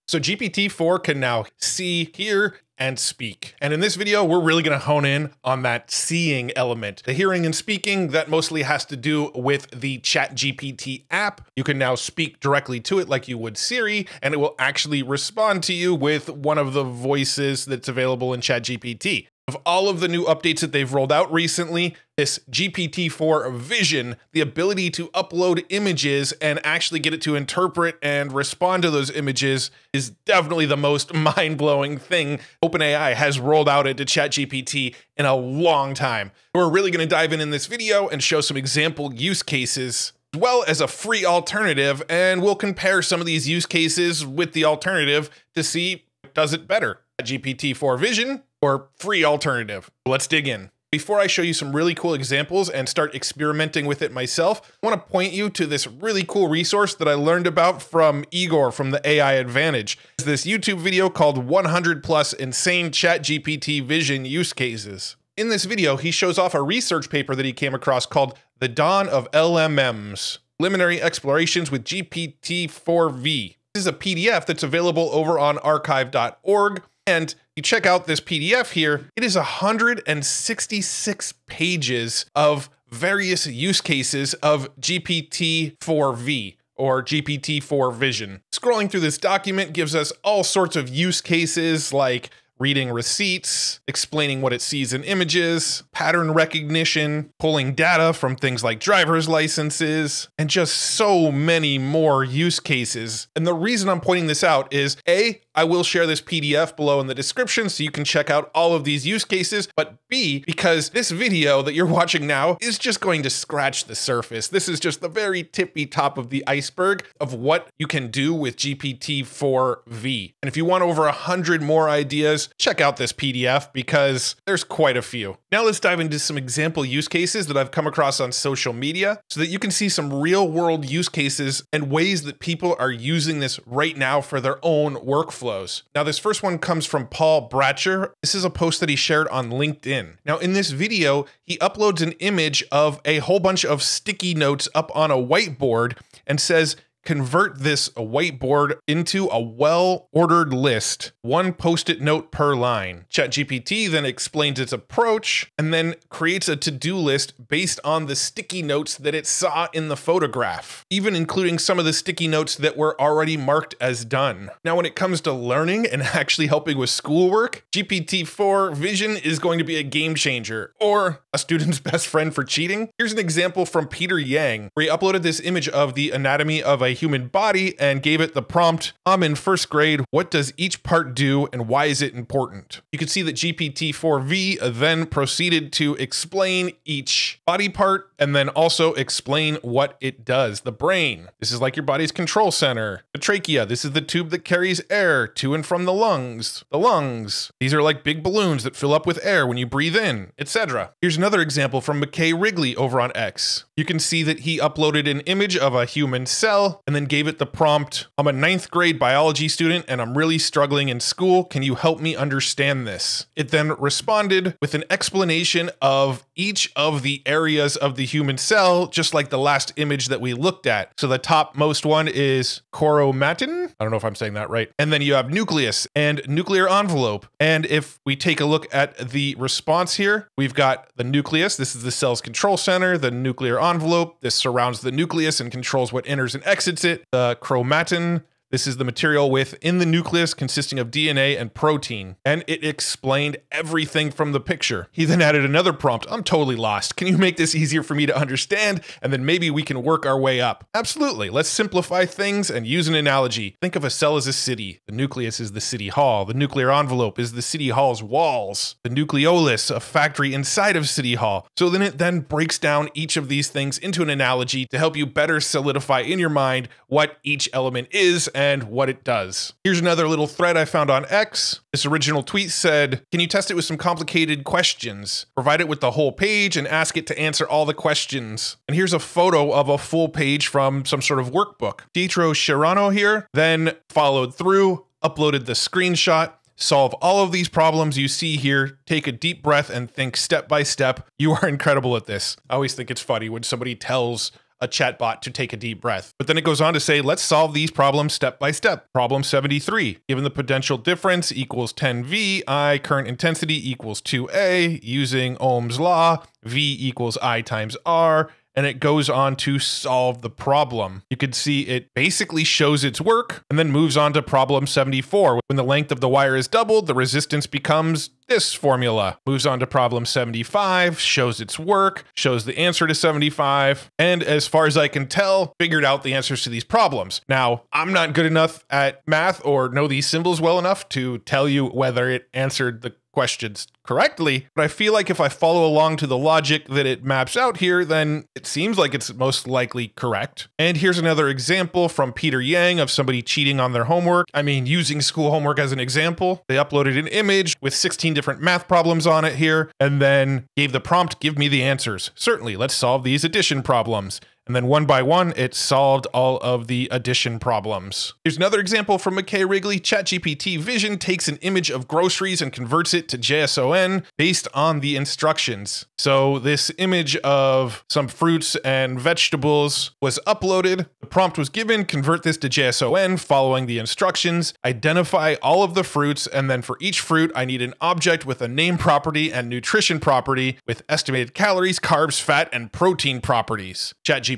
So GPT-4 can now see, hear, and speak. And in this video, we're really gonna hone in on that seeing element. The hearing and speaking, that mostly has to do with the ChatGPT app. You can now speak directly to it like you would Siri, and it will actually respond to you with one of the voices that's available in ChatGPT. Of all of the new updates that they've rolled out recently, this GPT-4 Vision, the ability to upload images and actually get it to interpret and respond to those images, is definitely the most mind-blowing thing OpenAI has rolled out into ChatGPT in a long time. We're really going to dive in this video and show some example use cases, as well as a free alternative, and we'll compare some of these use cases with the alternative to see does it better, GPT-4 Vision or free alternative. Let's dig in. Before I show you some really cool examples and start experimenting with it myself, I want to point you to this really cool resource that I learned about from Igor from the AI Advantage. It's this YouTube video called 100 Plus Insane ChatGPT Vision Use Cases. In this video, he shows off a research paper that he came across called The Dawn of LMMs, Preliminary Explorations with GPT-4V. This is a PDF that's available over on archive.org. And you check out this PDF here, it is 166 pages of various use cases of GPT-4V or GPT-4 Vision. Scrolling through this document gives us all sorts of use cases like reading receipts, explaining what it sees in images, pattern recognition, pulling data from things like driver's licenses, and just so many more use cases. And the reason I'm pointing this out is A, I will share this PDF below in the description so you can check out all of these use cases, but B, because this video that you're watching now is just going to scratch the surface. This is just the very tippy top of the iceberg of what you can do with GPT-4V. And if you want over 100 more ideas, check out this PDF because there's quite a few. Now let's dive into some example use cases that I've come across on social media so that you can see some real world use cases and ways that people are using this right now for their own workflows. Now this first one comes from Paul Bratcher. This is a post that he shared on LinkedIn. Now in this video, he uploads an image of a whole bunch of sticky notes up on a whiteboard and says, convert this whiteboard into a well-ordered list, one post-it note per line. ChatGPT then explains its approach and then creates a to-do list based on the sticky notes that it saw in the photograph, even including some of the sticky notes that were already marked as done. Now, when it comes to learning and actually helping with schoolwork, GPT-4 Vision is going to be a game changer, or a student's best friend for cheating. Here's an example from Peter Yang, where he uploaded this image of the anatomy of a human body and gave it the prompt, I'm in first grade, what does each part do and why is it important? You can see that GPT-4V then proceeded to explain each body part and then also explain what it does. The brain, this is like your body's control center. The trachea, this is the tube that carries air to and from the lungs. The lungs, these are like big balloons that fill up with air when you breathe in, etc. Here's another example from McKay Wrigley over on X. You can see that he uploaded an image of a human cell and then gave it the prompt, I'm a 9th grade biology student and I'm really struggling in school. Can you help me understand this? It then responded with an explanation of each of the areas of the human cell, just like the last image that we looked at. So the topmost one is chromatin. I don't know if I'm saying that right. And then you have nucleus and nuclear envelope. And if we take a look at the response here, we've got the nucleus. This is the cell's control center, the nuclear envelope. This surrounds the nucleus and controls what enters and exits it. The chromatin, this is the material within the nucleus consisting of DNA and protein. And it explained everything from the picture. He then added another prompt. I'm totally lost. Can you make this easier for me to understand? And then maybe we can work our way up. Absolutely. Let's simplify things and use an analogy. Think of a cell as a city. The nucleus is the city hall. The nuclear envelope is the city hall's walls. The nucleolus, a factory inside of city hall. So then it then breaks down each of these things into an analogy to help you better solidify in your mind what each element is and what it does. Here's another little thread I found on X. This original tweet said, can you test it with some complicated questions? Provide it with the whole page and ask it to answer all the questions. And here's a photo of a full page from some sort of workbook. Pietro Scerano here then followed through, uploaded the screenshot, solve all of these problems you see here, take a deep breath and think step by step. You are incredible at this. I always think it's funny when somebody tells a chatbot to take a deep breath. But then it goes on to say, let's solve these problems step by step. Problem 73, given the potential difference equals 10V, I current intensity equals 2A, using Ohm's law, V equals I times R, and it goes on to solve the problem. You can see it basically shows its work and then moves on to problem 74. When the length of the wire is doubled, the resistance becomes this formula. Moves on to problem 75, shows its work, shows the answer to 75, and as far as I can tell, figured out the answers to these problems. Now, I'm not good enough at math or know these symbols well enough to tell you whether it answered the questions correctly, but I feel like if I follow along to the logic that it maps out here, then it seems like it's most likely correct. And here's another example from Peter Yang of somebody cheating on their homework. I mean, using school homework as an example. They uploaded an image with 16 different math problems on it here, and then gave the prompt, give me the answers. Certainly, let's solve these addition problems. And then one by one, it solved all of the addition problems. Here's another example from McKay Wrigley. ChatGPT Vision takes an image of groceries and converts it to JSON based on the instructions. So this image of some fruits and vegetables was uploaded. The prompt was given, convert this to JSON following the instructions, identify all of the fruits, and then for each fruit, I need an object with a name property and nutrition property with estimated calories, carbs, fat, and protein properties. ChatGPT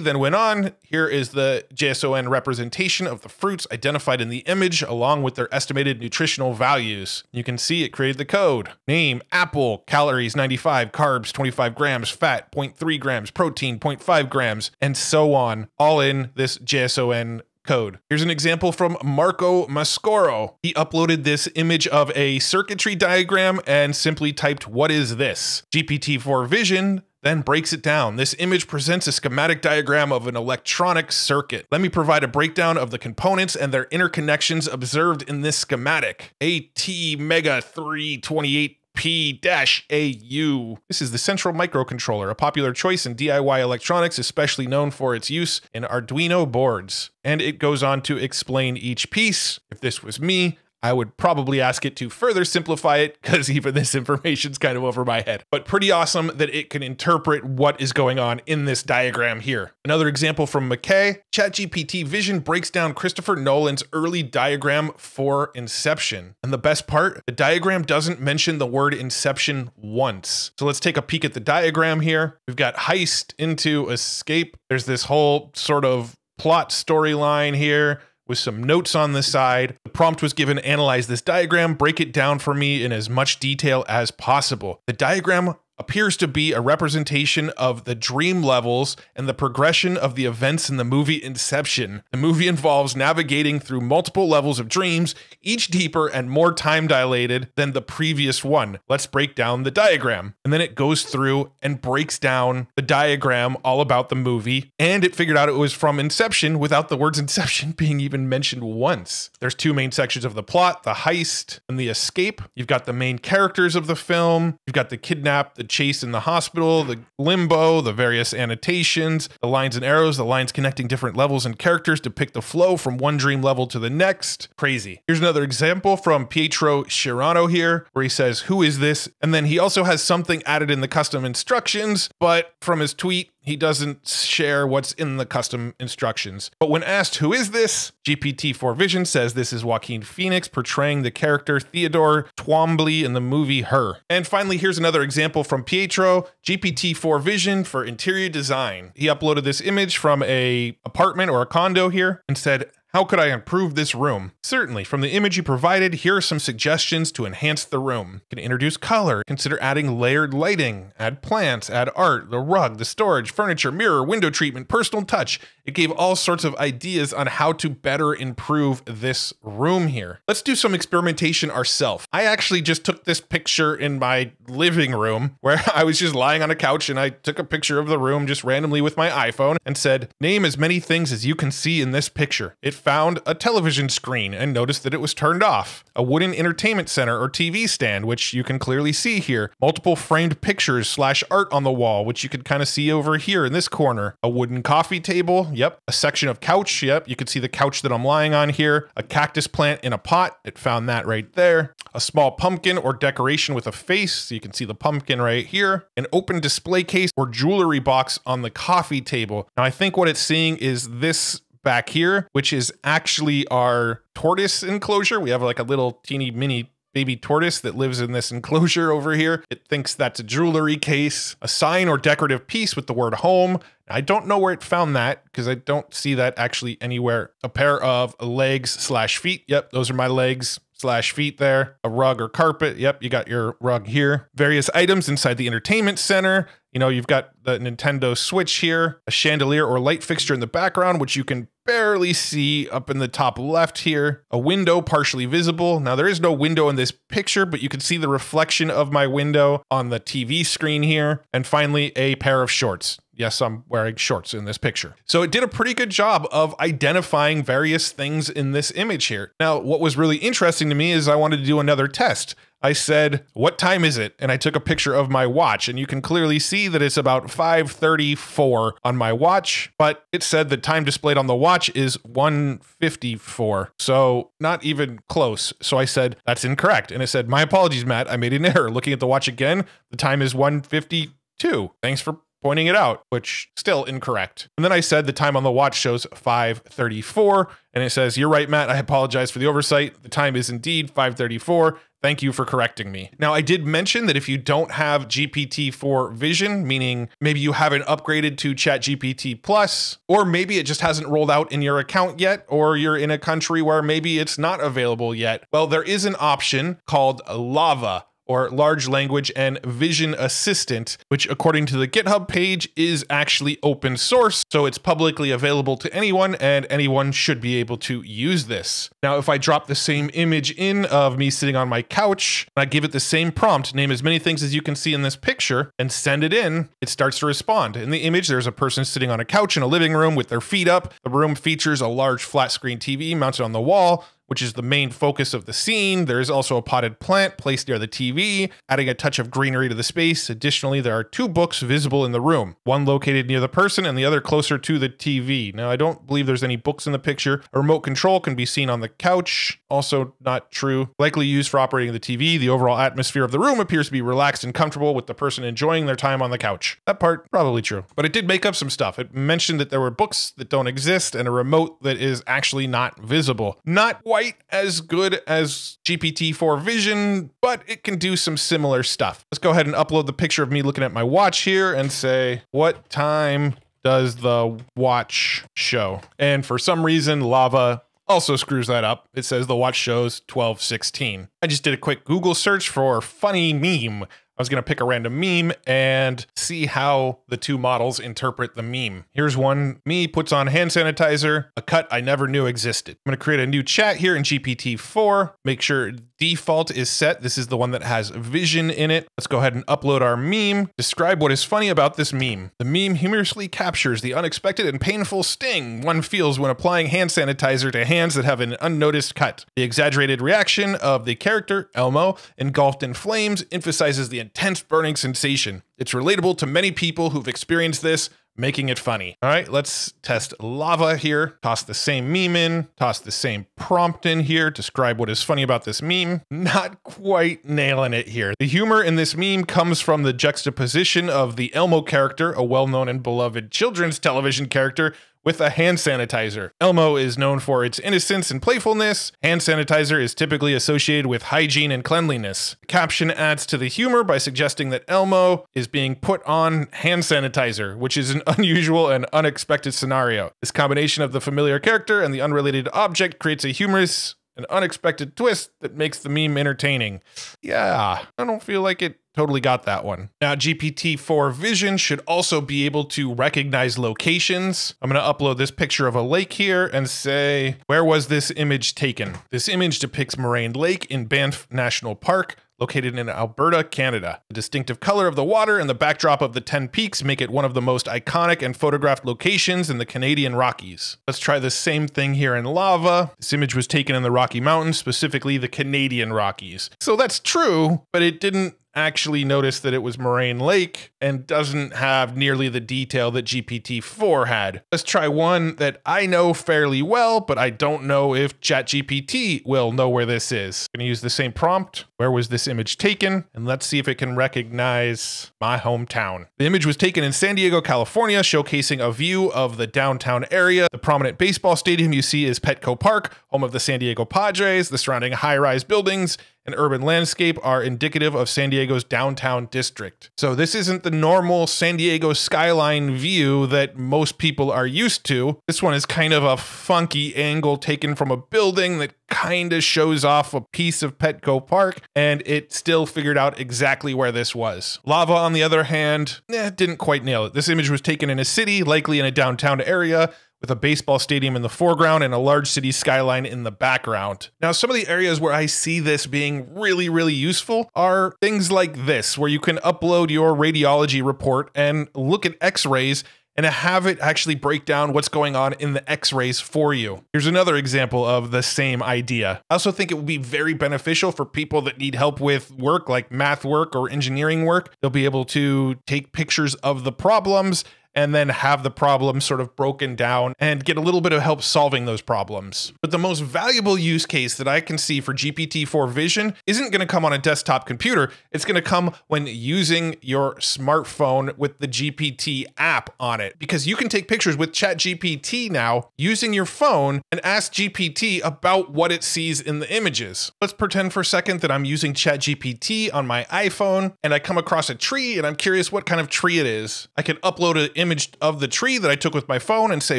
then went on, here is the JSON representation of the fruits identified in the image along with their estimated nutritional values. You can see it created the code. Name, apple, calories 95, carbs 25 grams, fat 0.3 grams, protein 0.5 grams, and so on, all in this JSON code. Here's an example from Marco Mascoro. He uploaded this image of a circuitry diagram and simply typed, what is this? GPT-4 Vision then breaks it down. This image presents a schematic diagram of an electronic circuit. Let me provide a breakdown of the components and their interconnections observed in this schematic. AT-Mega 328 P-AU. This is the central microcontroller, a popular choice in DIY electronics, especially known for its use in Arduino boards. And it goes on to explain each piece. If this was me, I would probably ask it to further simplify it because even this information's kind of over my head. But pretty awesome that it can interpret what is going on in this diagram here. Another example from McKay, ChatGPT Vision breaks down Christopher Nolan's early diagram for Inception. And the best part, the diagram doesn't mention the word Inception once. So let's take a peek at the diagram here. We've got heist into escape. There's this whole sort of plot storyline here with some notes on the side. The prompt was given, analyze this diagram, break it down for me in as much detail as possible. The diagram appears to be a representation of the dream levels and the progression of the events in the movie Inception. The movie involves navigating through multiple levels of dreams, each deeper and more time dilated than the previous one. Let's break down the diagram. And then it goes through and breaks down the diagram all about the movie, and it figured out it was from Inception without the words Inception being even mentioned once. There's two main sections of the plot, the heist and the escape. You've got the main characters of the film. You've got the kidnap, the chase in the hospital, the limbo, the various annotations, the lines and arrows, the lines connecting different levels and characters depict the flow from one dream level to the next. Crazy. Here's another example from Pietro Schirano here, where he says, who is this? And then he also has something added in the custom instructions, but from his tweet, he doesn't share what's in the custom instructions. But when asked, who is this? GPT-4 Vision says this is Joaquin Phoenix portraying the character Theodore Twombly in the movie Her. And finally, here's another example from Pietro, GPT-4 Vision for interior design. He uploaded this image from a apartment or a condo here and said, how could I improve this room? Certainly, from the image you provided, here are some suggestions to enhance the room. You can introduce color, consider adding layered lighting, add plants, add art, the rug, the storage, furniture, mirror, window treatment, personal touch. It gave all sorts of ideas on how to better improve this room here. Let's do some experimentation ourselves. I actually just took this picture in my living room where I was just lying on a couch and I took a picture of the room just randomly with my iPhone and said, name as many things as you can see in this picture. It found a television screen and noticed that it was turned off, a wooden entertainment center or TV stand, which you can clearly see here, multiple framed pictures / art on the wall, which you could kind of see over here in this corner, a wooden coffee table, Yep. A section of couch. Yep. You can see the couch that I'm lying on here. A cactus plant in a pot. It found that right there. A small pumpkin or decoration with a face. So you can see the pumpkin right here. An open display case or jewelry box on the coffee table. Now I think what it's seeing is this back here, which is actually our tortoise enclosure. We have like a little teeny mini baby tortoise that lives in this enclosure over here. It thinks that's a jewelry case, a sign or decorative piece with the word home. I don't know where it found that because I don't see that actually anywhere. A pair of legs/feet. Yep, those are my legs/feet there. A rug or carpet. Yep, you got your rug here. Various items inside the entertainment center. You know, you've got the Nintendo Switch here, a chandelier or light fixture in the background, which you can barely see up in the top left here. A window partially visible. Now there is no window in this picture, but you can see the reflection of my window on the TV screen here. And finally, a pair of shorts. Yes, I'm wearing shorts in this picture. So it did a pretty good job of identifying various things in this image here. Now, what was really interesting to me is I wanted to do another test. I said, what time is it? And I took a picture of my watch, and you can clearly see that it's about 5:34 on my watch, but it said the time displayed on the watch is 1:54. So not even close. So I said, that's incorrect. And it said, my apologies, Matt. I made an error. Looking at the watch again, the time is 1:52. Thanks for pointing it out, which still incorrect. And then I said the time on the watch shows 5:34, and it says, you're right, Matt. I apologize for the oversight. The time is indeed 5:34. Thank you for correcting me. Now, I did mention that if you don't have GPT-4 Vision, meaning maybe you haven't upgraded to ChatGPT Plus, or maybe it just hasn't rolled out in your account yet, or you're in a country where maybe it's not available yet, well, there is an option called Lava, or Large Language and Vision Assistant, which according to the GitHub page is actually open source. So it's publicly available to anyone, and anyone should be able to use this. Now, if I drop the same image in of me sitting on my couch, and I give it the same prompt, name as many things as you can see in this picture, and send it in, it starts to respond. In the image, there's a person sitting on a couch in a living room with their feet up. The room features a large flat screen TV mounted on the wall, which is the main focus of the scene. There is also a potted plant placed near the TV, adding a touch of greenery to the space. Additionally, there are 2 books visible in the room, one located near the person and the other closer to the TV. Now, I don't believe there's any books in the picture. A remote control can be seen on the couch. Also not true. Likely used for operating the TV. The overall atmosphere of the room appears to be relaxed and comfortable with the person enjoying their time on the couch. That part, probably true. But it did make up some stuff. It mentioned that there were books that don't exist and a remote that is actually not visible. Not quite as good as GPT-4 Vision, but it can do some similar stuff. Let's go ahead and upload the picture of me looking at my watch here and say, what time does the watch show? And for some reason, Lava also screws that up. It says the watch shows 12:16. I just did a quick Google search for funny meme. I was going to pick a random meme and see how the 2 models interpret the meme. Here's one. Me puts on hand sanitizer, a cut I never knew existed. I'm going to create a new chat here in GPT-4. Make sure default is set. This is the one that has vision in it. Let's go ahead and upload our meme. Describe what is funny about this meme. The meme humorously captures the unexpected and painful sting one feels when applying hand sanitizer to hands that have an unnoticed cut. The exaggerated reaction of the character, Elmo, engulfed in flames, emphasizes the intense burning sensation. It's relatable to many people who've experienced this, making it funny. All right, let's test Lava here. Toss the same meme in, toss the same prompt in here. Describe what is funny about this meme. Not quite nailing it here. The humor in this meme comes from the juxtaposition of the Elmo character, a well-known and beloved children's television character, with a hand sanitizer. Elmo is known for its innocence and playfulness. Hand sanitizer is typically associated with hygiene and cleanliness. The caption adds to the humor by suggesting that Elmo is being put on hand sanitizer, which is an unusual and unexpected scenario. This combination of the familiar character and the unrelated object creates a humorous and unexpected twist that makes the meme entertaining. Yeah, I don't feel like it totally got that one. Now, GPT-4 Vision should also be able to recognize locations. I'm going to upload this picture of a lake here and say, where was this image taken? This image depicts Moraine Lake in Banff National Park, located in Alberta, Canada. The distinctive color of the water and the backdrop of the 10 peaks make it one of the most iconic and photographed locations in the Canadian Rockies. Let's try the same thing here in Lava. This image was taken in the Rocky Mountains, specifically the Canadian Rockies. So that's true, but it didn't actually notice that it was Moraine Lake and doesn't have nearly the detail that GPT-4 had. Let's try one that I know fairly well, but I don't know if ChatGPT will know where this is. I'm gonna use the same prompt. Where was this image taken? And let's see if it can recognize my hometown. The image was taken in San Diego, California, showcasing a view of the downtown area. The prominent baseball stadium you see is Petco Park, home of the San Diego Padres. The surrounding high-rise buildings and urban landscape are indicative of San Diego's downtown district. So this isn't the normal San Diego skyline view that most people are used to. This one is kind of a funky angle taken from a building that kind of shows off a piece of Petco Park, and it still figured out exactly where this was. Lava, on the other hand, didn't quite nail it. This image was taken in a city, likely in a downtown area, with a baseball stadium in the foreground and a large city skyline in the background. Now, some of the areas where I see this being really, really useful are things like this, where you can upload your radiology report and look at x-rays and have it actually break down what's going on in the x-rays for you. Here's another example of the same idea. I also think it would be very beneficial for people that need help with work like math work or engineering work. They'll be able to take pictures of the problems and then have the problem sort of broken down and get a little bit of help solving those problems. But the most valuable use case that I can see for GPT-4 Vision isn't going to come on a desktop computer. It's going to come when using your smartphone with the GPT app on it, because you can take pictures with ChatGPT now using your phone and ask GPT about what it sees in the images. Let's pretend for a second that I'm using ChatGPT on my iPhone and I come across a tree and I'm curious what kind of tree it is. I can upload an image of the tree that I took with my phone and say,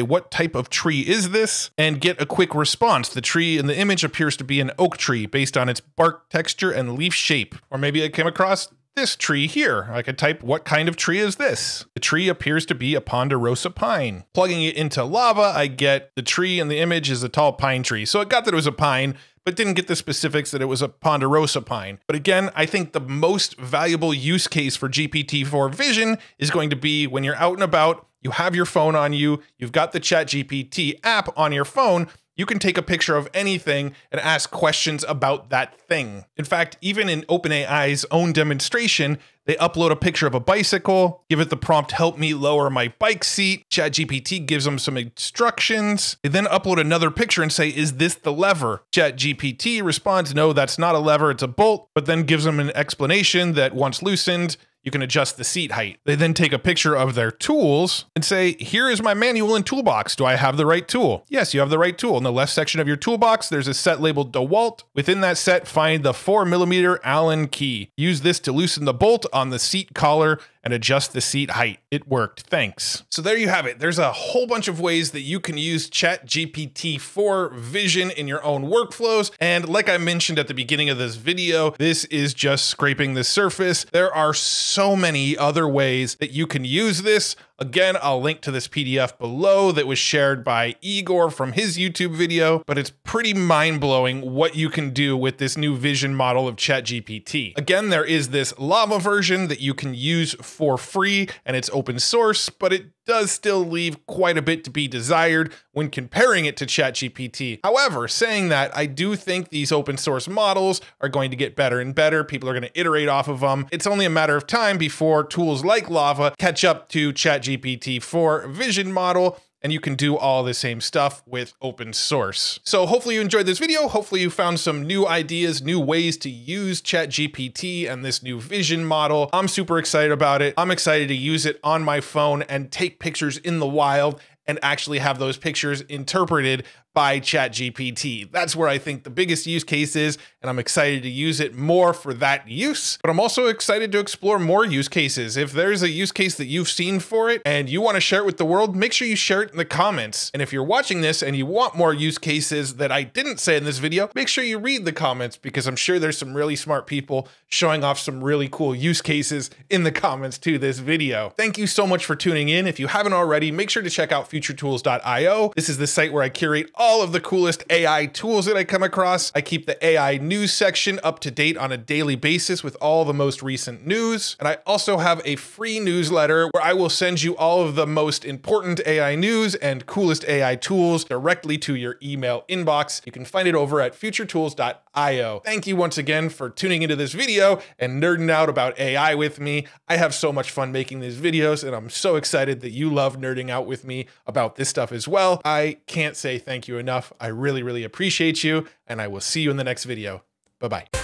what type of tree is this? And get a quick response. The tree in the image appears to be an oak tree based on its bark texture and leaf shape. Or maybe I came across this tree here. I could type, what kind of tree is this? The tree appears to be a ponderosa pine. Plugging it into Lava, I get the tree in the image is a tall pine tree. So it got that it was a pine, but didn't get the specifics that it was a ponderosa pine. But again, I think the most valuable use case for GPT-4 Vision is going to be when you're out and about, you have your phone on you, you've got the ChatGPT app on your phone, you can take a picture of anything and ask questions about that thing. In fact, even in OpenAI's own demonstration, they upload a picture of a bicycle, give it the prompt, help me lower my bike seat. ChatGPT gives them some instructions. They then upload another picture and say, is this the lever? ChatGPT responds, no, that's not a lever, it's a bolt, but then gives them an explanation that once loosened, you can adjust the seat height. They then take a picture of their tools and say, here is my manual and toolbox. Do I have the right tool? Yes, you have the right tool. In the left section of your toolbox, there's a set labeled DeWalt. Within that set, find the 4mm Allen key. Use this to loosen the bolt on the seat collar and adjust the seat height. It worked, thanks. So there you have it. There's a whole bunch of ways that you can use ChatGPT-4 Vision in your own workflows. And like I mentioned at the beginning of this video, this is just scraping the surface. There are so many other ways that you can use this. Again, I'll link to this PDF below that was shared by Igor from his YouTube video, but it's pretty mind-blowing what you can do with this new vision model of ChatGPT. Again, there is this Lava version that you can use for free, and it's open source, but it does still leave quite a bit to be desired when comparing it to ChatGPT. However, saying that, I do think these open source models are going to get better and better. People are going to iterate off of them. It's only a matter of time before tools like Lava catch up to ChatGPT-4 Vision model, and you can do all the same stuff with open source. So hopefully you enjoyed this video. Hopefully you found some new ideas, new ways to use ChatGPT and this new vision model. I'm super excited about it. I'm excited to use it on my phone and take pictures in the wild and actually have those pictures interpreted by ChatGPT. That's where I think the biggest use case is, and I'm excited to use it more for that use, but I'm also excited to explore more use cases. If there's a use case that you've seen for it and you want to share it with the world, make sure you share it in the comments. And if you're watching this and you want more use cases that I didn't say in this video, make sure you read the comments, because I'm sure there's some really smart people showing off some really cool use cases in the comments to this video. Thank you so much for tuning in. If you haven't already, make sure to check out futuretools.io. This is the site where I curate all of the coolest AI tools that I come across. I keep the AI news section up to date on a daily basis with all the most recent news. And I also have a free newsletter where I will send you all of the most important AI news and coolest AI tools directly to your email inbox. You can find it over at futuretools.io. Thank you once again for tuning into this video and nerding out about AI with me. I have so much fun making these videos, and I'm so excited that you love nerding out with me about this stuff as well. I can't say thank you enough. I really, really appreciate you, and I will see you in the next video. Bye-bye.